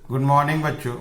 Good morning बच्चों,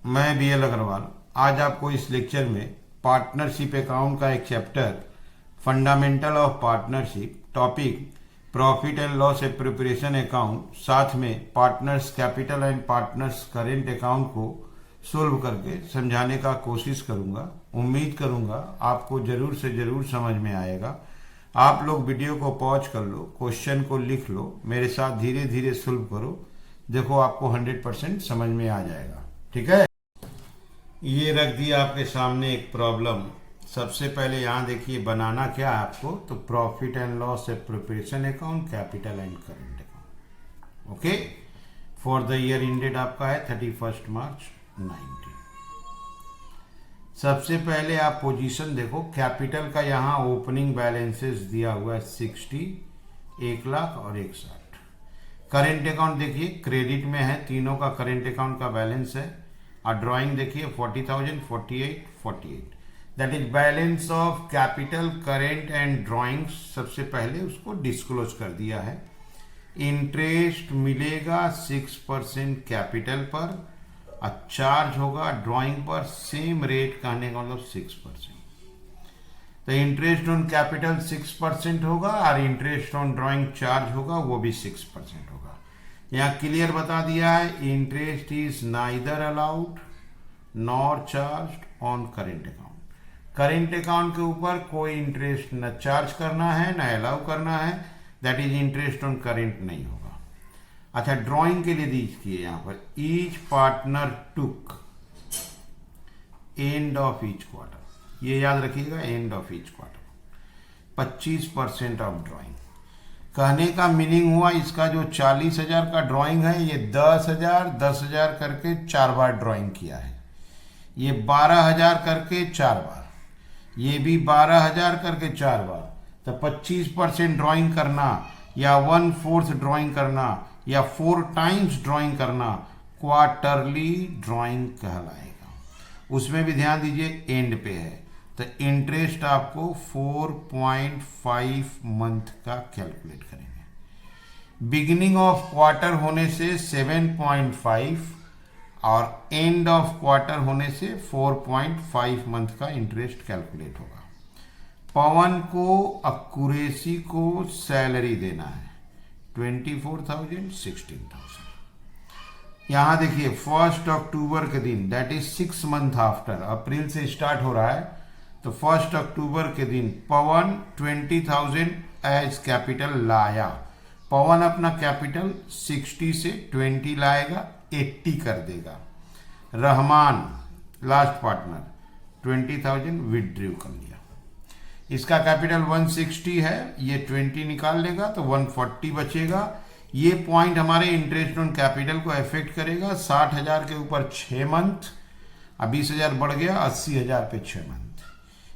मैं BL Agarwal आज आपको इस लेक्चर में पार्टनरशिप अकाउंट का एक chapter fundamental of partnership topic profit and loss preparation account साथ में partners capital and partners current account को सोल्व करके समझाने का कोशिश करूंगा। उम्मीद करूंगा आपको जरूर से जरूर समझ में आएगा। आप लोग वीडियो को पॉज कर लो, क्वेश्चन को लिख लो, मेरे साथ धीरे धीरे सोल्व करो। देखो आपको 100% समझ में आ जाएगा। ठीक है, ये रख दिया आपके सामने एक प्रॉब्लम। सबसे पहले यहाँ देखिए बनाना क्या है आपको, तो profit and loss preparation account capital and current account. Okay, for the year ended आपका है 31 मार्च 19। सबसे पहले आप पोजीशन देखो, कैपिटल का यहाँ ओपनिंग बैलेंसेस दिया हुआ है 60, 1 लाख और 160। करेंट अकाउंट देखिए क्रेडिट में है, तीनों का करेंट अकाउंट का बैलेंस है। और ड्राइंग देखिए 40,000, 48, 48। That is balance of capital, current and drawing. सबसे पहले उसको डिस्क्लोज कर दिया है। इंटरेस्ट मिलेगा 6% कैपिटल पर और चार्ज होगा ड्राइंग पर सेम रेट, कहने का मतलब 6%। तो इंटरेस्ट ऑन कैपिटल 6% होगा और इंटरेस्ट ऑन ड्राइंग चार्ज होगा वो भी 6% होगा। यहाँ क्लियर बता दिया है, interest is neither allowed nor charge on current account. Current account के ऊपर कोई इंटरेस्ट न चार्ज करना है न अलाउ करना है, that is interest on current नहीं होगा। अच्छा, ड्राइंग के लिए दीजिए यहाँ पर each partner took end of each quarter, ये याद रखिएगा, end of each quarter 25% of drawing. कहने का मीनिंग हुआ इसका जो 40,000 का ड्राइंग है ये 10,000 10,000 करके 4 बार ड्राइंग किया है। ये 12,000 करके 4 बार, ये भी 12,000 करके 4 बार। तो 25% ड्राइंग करना या 1/4 ड्राइंग करना या 4 टाइम्स ड्राइंग करना क्वार्टरली ड्राइंग कहलाएगा। उसमें भी ध्यान दीजिए एंड पे है, तो इंटरेस्ट आपको 4.5 मंथ का कैलकुलेट करेंगे। बिगिनिंग ऑफ क्वार्टर होने से 7.5 और एंड ऑफ क्वार्टर होने से 4.5 मंथ का इंटरेस्ट कैलकुलेट होगा। पवन को अक्यूरेसी को सैलरी देना है 24,000, 16,000। यहां देखिए 1 अक्टूबर के दिन, दैट इज 6 मंथ आफ्टर, अप्रैल से स्टार्ट हो रहा है, तो 1 अक्टूबर के दिन पवन 20,000 एज कैपिटल लाया। पवन अपना कैपिटल 60 से 20 लाएगा, 80 कर देगा। रहमान लास्ट पार्टनर 20,000 विथड्रू कर लिया। इसका कैपिटल 160 है, ये 20 निकाल लेगा तो 140 बचेगा। ये पॉइंट हमारे इंटरेस्ट ऑन कैपिटल को अफेक्ट करेगा। 60,000 के ऊपर 6 मंथ, अब 20,000 बढ़ गया 80,000 पे 6 मंथ।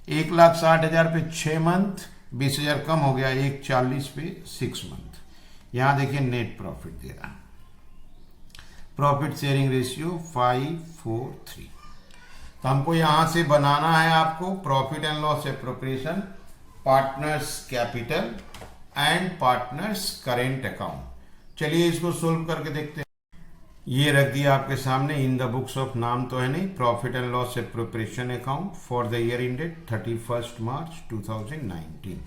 1,60,000 पे 6 मंथ, 20,000 कम हो गया 1,40 पे 6 मंथ। यहां देखिए नेट प्रॉफिट दे रहा है, प्रॉफिट शेयरिंग रेशियो 5:4:3। तो हमको यहां से बनाना है आपको profit and loss preparation partners capital and partners current account. चलिए इसको सोल्व करके देखते हैं। ये रख दिया आपके सामने इन द बुक्स ऑफ, नाम तो है नहीं, profit and loss preparation account for the year ended 31 मार्च 2019।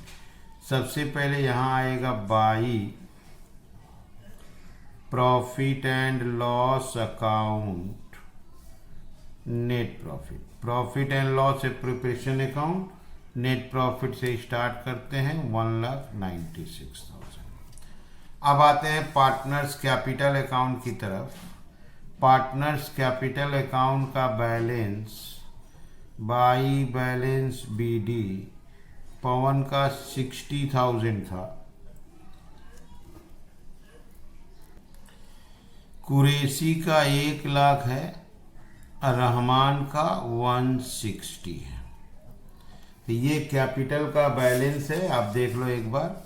सबसे पहले यहां आएगा by profit and loss account net profit. Profit and loss preparation account net profit से स्टार्ट करते हैं 1,96,000। अब आते हैं पार्टनर्स कैपिटल अकाउंट की तरफ। पार्टनर्स कैपिटल अकाउंट का बैलेंस बाई बैलेंस BD, पवन का 60,000 था, कुरैशी का 1 लाख है, रहमान का 160 है। तो ये कैपिटल का बैलेंस है, आप देख लो एक बार।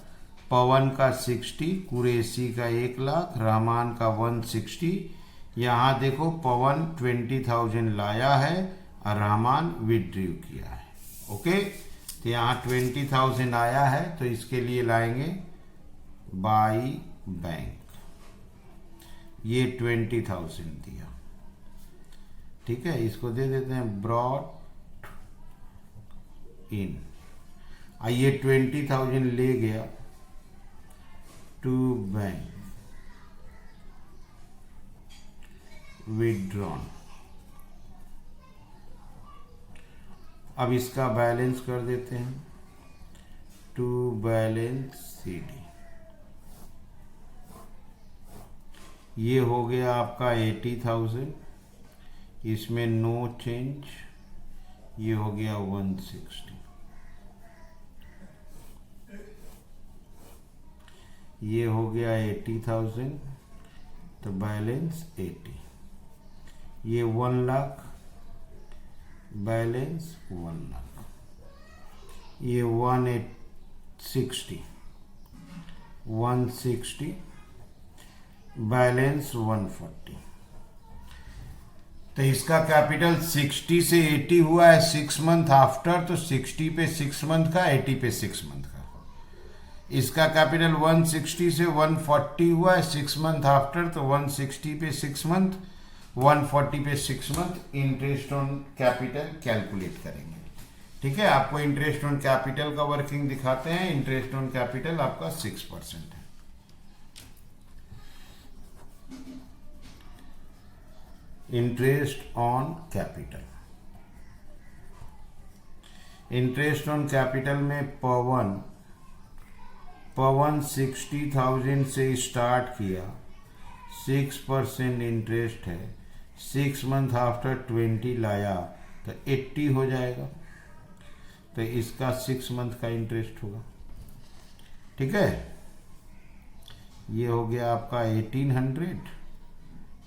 पवन का 60, कुरैशी का 1 लाख, रहमान का 160। यहाँ देखो पवन 20,000 लाया है और रहमान विथड्रू किया है। ओके, तो यहाँ 20,000 आया है तो इसके लिए लाएंगे बाई बैंक, ये 20,000 दिया। ठीक है, इसको दे देते हैं ब्रॉट इन। आइए 20,000 ले गया टू बैंक, विथड्रॉन। अब इसका बैलेंस कर देते हैं, टू बैलेंस CD। ये हो गया आपका 80,000, इसमें नो चेंज, ये हो गया 160। ये हो गया 80,000, तो बैलेंस 80। ये 1 लाख, बैलेंस 1 लाख। ये 160, 160, बैलेंस 140। तो इसका कैपिटल 60 से 80 हुआ है 6 मंथ आफ्टर, तो 60 पे 6 मंथ का, 80 पे 6 मंथ का। इसका कैपिटल 160 से 140 हुआ है 6 मंथ आफ्टर, तो 160 पे 6 मंथ, 140 पे 6 month interest on capital calculate करेंगे। ठीक है, आपको इंटरेस्ट ऑन कैपिटल का वर्किंग दिखाते हैं। इंटरेस्ट ऑन कैपिटल आपका 6% है। Interest on capital, interest on capital में पवन 60,000 से स्टार्ट किया, 6% इंटरेस्ट है, 6 मंथ आफ्टर 20 लाया तो 80 हो जाएगा, तो इसका 6 मंथ का इंटरेस्ट होगा। ठीक है, ये हो गया आपका 1800,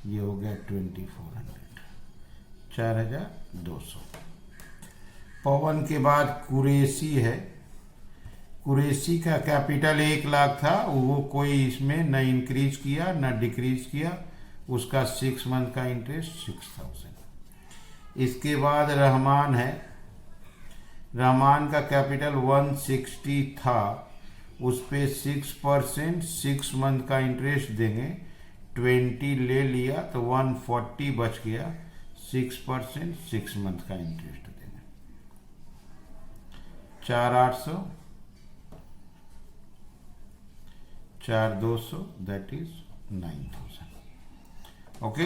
ये हो गया 2400, 4200। पवन के बाद कुरैशी है। कुरैशी का कैपिटल 1 लाख था, वो कोई इसमें न इंक्रीज किया न डिक्रीज किया, उसका 6 मंथ का इंटरेस्ट 6000। इसके बाद रहमान है। रहमान का कैपिटल 160 था, उस पे 6%, 6 मंथ का इंटरेस्ट देंगे, 20 ले लिया तो 140 बच गया, 6%, 6 मंथ का इंटरेस्ट देंगे, 4800, 4200, दैट इज 9000। ओके,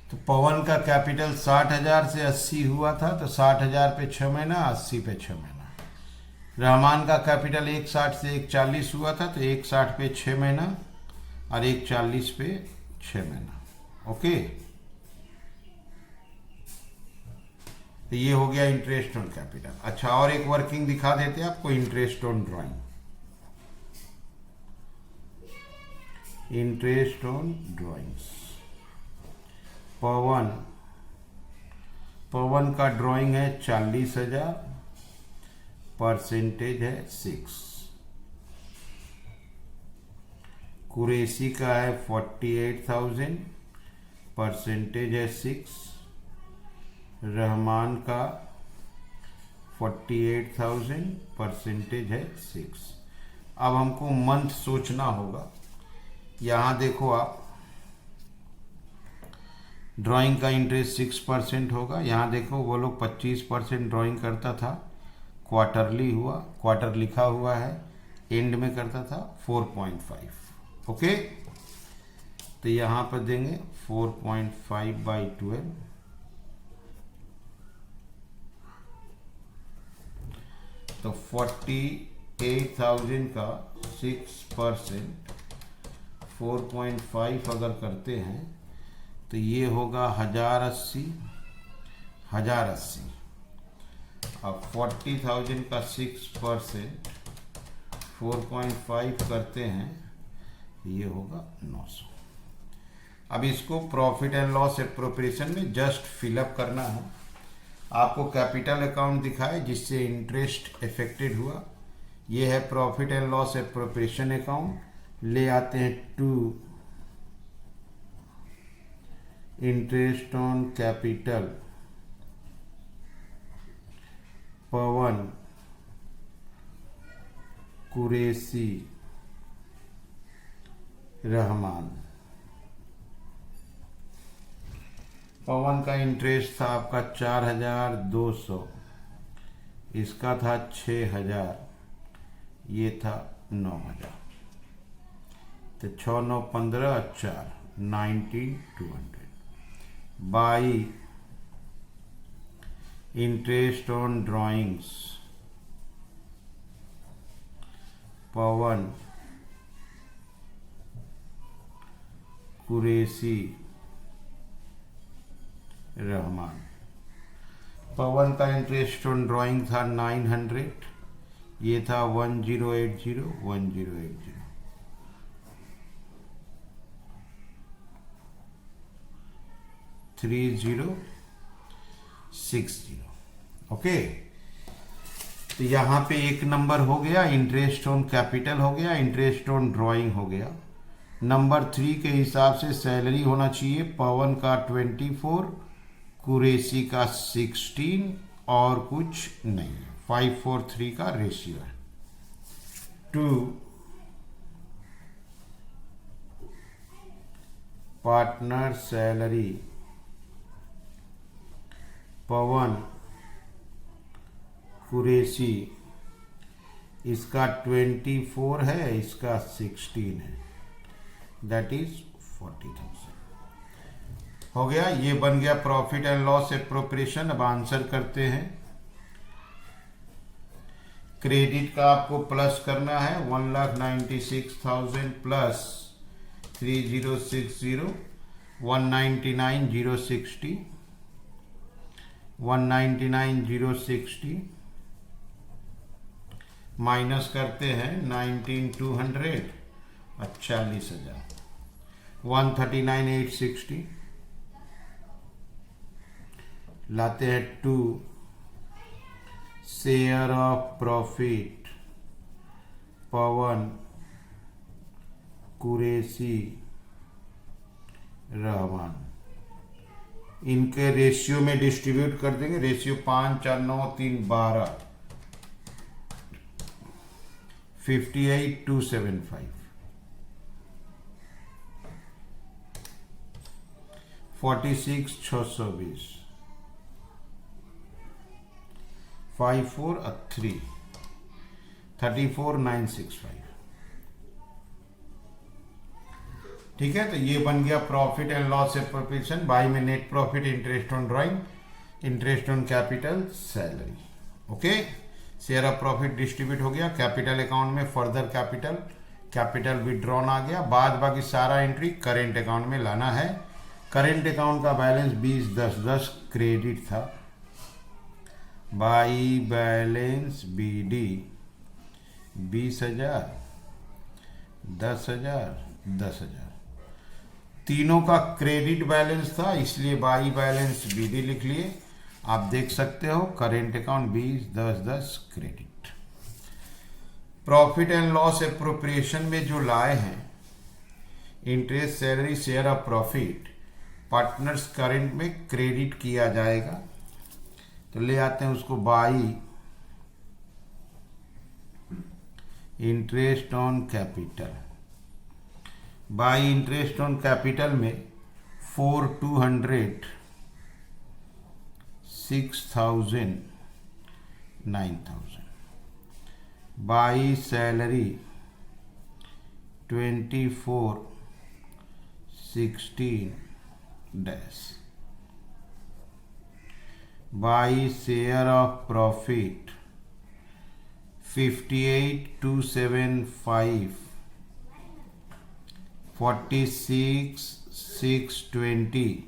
तो पवन का कैपिटल 60,000 से 80 हुआ था, तो 60,000 पे 6 महीना, 80 पे 6 महीना। रहमान का कैपिटल 160 से 140 हुआ था, तो 160 पे 6 महीना और 140 पे 6 महीना। ओके, तो ये हो गया इंटरेस्ट ऑन कैपिटल। अच्छा, और एक वर्किंग दिखा देते हैं आपको, interest on drawing. Interest on drawings, Pawan का ड्राइंग है 40,000, परसेंटेज है 6। कुरैशी का है 48,000, परसेंटेज है 6। रहमान का 48,000, परसेंटेज है 6। अब हमको मंथ सोचना होगा। यहां देखो आप, ड्राइंग का इंटरेस्ट 6% होगा। यहाँ देखो वो लोग 25% ड्राइंग करता था, क्वार्टरली हुआ, क्वार्टर लिखा हुआ है, एंड में करता था 4.5। ओके, तो यहाँ पर देंगे 4.5/12, तो 48,000 का 6%, 4.5 अगर करते हैं तो ये होगा 1080, 1080। अब 40,000 का 6%, 4.5 करते हैं, ये होगा 900। अब इसको प्रॉफिट एंड लॉस एप्रोप्रिएशन में जस्ट फिलअप करना है। आपको कैपिटल अकाउंट दिखाए जिससे इंटरेस्ट इफेक्टेड हुआ, ये है profit and loss appropriation account. ले आते हैं टू इंटरेस्ट ऑन कैपिटल, पवन कुरैशी रहमान। पवन का इंटरेस्ट था आपका 4,200, इसका था 6,000, ये था 9,000, तो 6 9 15 4 19,200 बाई इंटरेस्ट ऑन ड्राइंग्स पवन कुरैशी रहमान। पवन का इंटरेस्ट ऑन ड्राइंग था 900, ये था 1080 1080 3060। ओके, तो यहाँ पे एक नंबर हो गया, इंटरेस्ट ऑन कैपिटल हो गया, इंटरेस्ट ऑन ड्राइंग हो गया। नंबर 3 के हिसाब से सैलरी होना चाहिए पवन का 24, कुरैशी का 16 और कुछ नहीं है। 543 का रेशियो है। 2 पार्टनर सैलरी पवन कुरैशी, इसका 24 है, इसका 16 है, दैट इज 40,000 हो गया। ये बन गया प्रॉफिट एंड लॉस एप्रोप्रिएशन। अब आंसर करते हैं। क्रेडिट का आपको प्लस करना है 1,96,000 प्लस 3060 199,060 199,060 माइनस करते हैं 19,200 और 40,000 139,860 लाते हैं 2 शेयर ऑफ प्रॉफिट पवन कुरैशी रहमान। इनके रेशियो में डिस्ट्रीब्यूट कर देंगे। रेशियो 5 4 9 3 12 58,275 46,620 54 3 34,965। ठीक है, तो ये बन गया profit and loss appropriation. By में net profit, interest on drawing, interest on capital, salary. Okay, share of profit distribute हो गया कैपिटल अकाउंट में। फर्दर कैपिटल विड्रॉन आ गया। बाद बाकी सारा एंट्री करेंट अकाउंट में लाना है। करेंट अकाउंट का बैलेंस 20/10/10 क्रेडिट था। बाई बैलेंस BD 20,000 10,000 10,000 तीनों का क्रेडिट बैलेंस था, इसलिए बाई बैलेंस BD लिख लिए। आप देख सकते हो current account 20/10/10 credit. Profit and loss appropriation में जो लाए हैं interest, salary, share of profit, partners current में क्रेडिट किया जाएगा। तो ले आते हैं उसको by interest on capital. By interest on capital में 4,200 6,000 9,000 by salary 24 16 dash by share of profit 58,275 46,620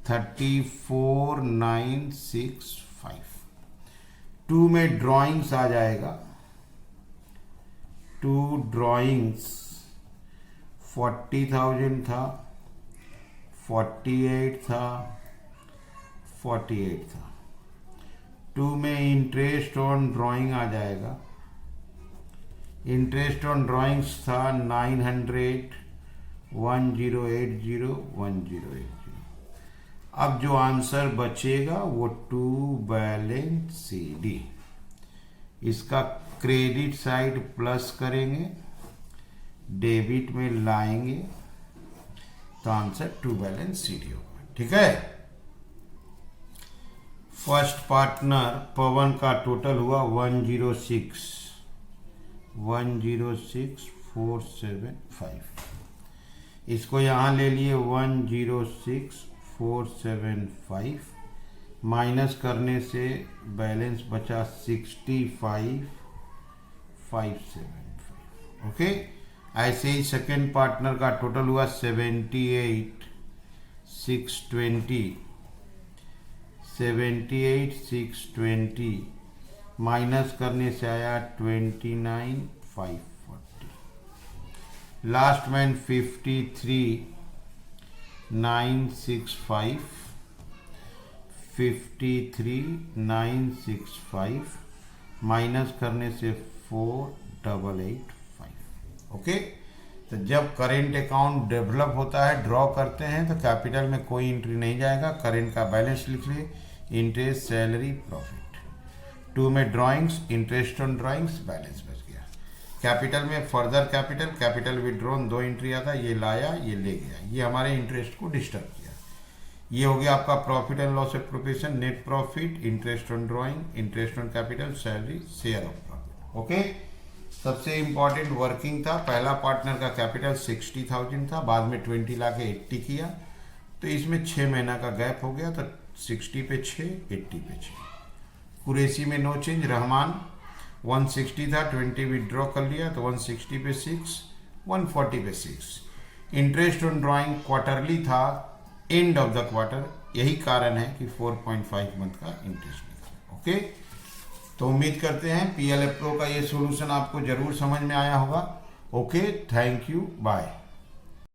34,965। 2 में ड्राइंग्स आ जाएगा। 2 ड्राइंग्स 40,000 था, 48 था, 48 था। 2 में इंटरेस्ट ऑन ड्राइंग आ जाएगा। इंटरेस्ट ऑन ड्राइंग्स था 900 1080 1080। अब जो आंसर बचेगा वो 2 बैलेंस CD। इसका क्रेडिट साइड प्लस करेंगे, डेबिट में लाएंगे, तो आंसर टू बैलेंस शीट होगा। ठीक है। फर्स्ट पार्टनर पवन का टोटल हुआ 106,475। इसको यहाँ ले लिए 106,475, माइनस करने से बैलेंस बचा 65,575। ओके। ऐसे ही सेकेंड पार्टनर का टोटल हुआ 78,620 माइनस करने से आया 29,540। लास्ट मैन 53,965 माइनस करने से 4,885। ओके। तो जब करेंट अकाउंट डेवलप होता है, ड्रॉ करते हैं, तो कैपिटल में कोई एंट्री नहीं जाएगा। करेंट का बैलेंस लिख लिए, इंटरेस्ट, सैलरी, प्रॉफिट। 2 में drawings, interest on drawings, balance बच गया। कैपिटल में फर्दर कैपिटल विड्रॉन 2 एंट्री आता, ये लाया, ये ले गया, ये हमारे इंटरेस्ट को डिस्टर्ब किया। ये हो गया आपका profit and loss proportion, net profit, interest on drawing, interest on capital, salary, share of profit. Okay. सबसे इंपॉर्टेंट वर्किंग था, पहला पार्टनर का कैपिटल 60,000 था, बाद में 20 लाके 80 किया, तो इसमें 6 महीना का गैप हो गया, तो 60 पे 6, 80 पे 6। कुरैशी में नो चेंज। रहमान 160 था, 20 विड्रॉ कर लिया, तो 160 पे 6, 140 पे 6। इंटरेस्ट ऑन ड्राइंग क्वार्टरली था, एंड ऑफ द क्वार्टर, यही कारण है कि 4.5 मंथ का इंटरेस्ट निकला। ओके। तो उम्मीद करते हैं PLF Pro का ये सॉल्यूशन आपको जरूर समझ में आया होगा। Okay, thank you, bye.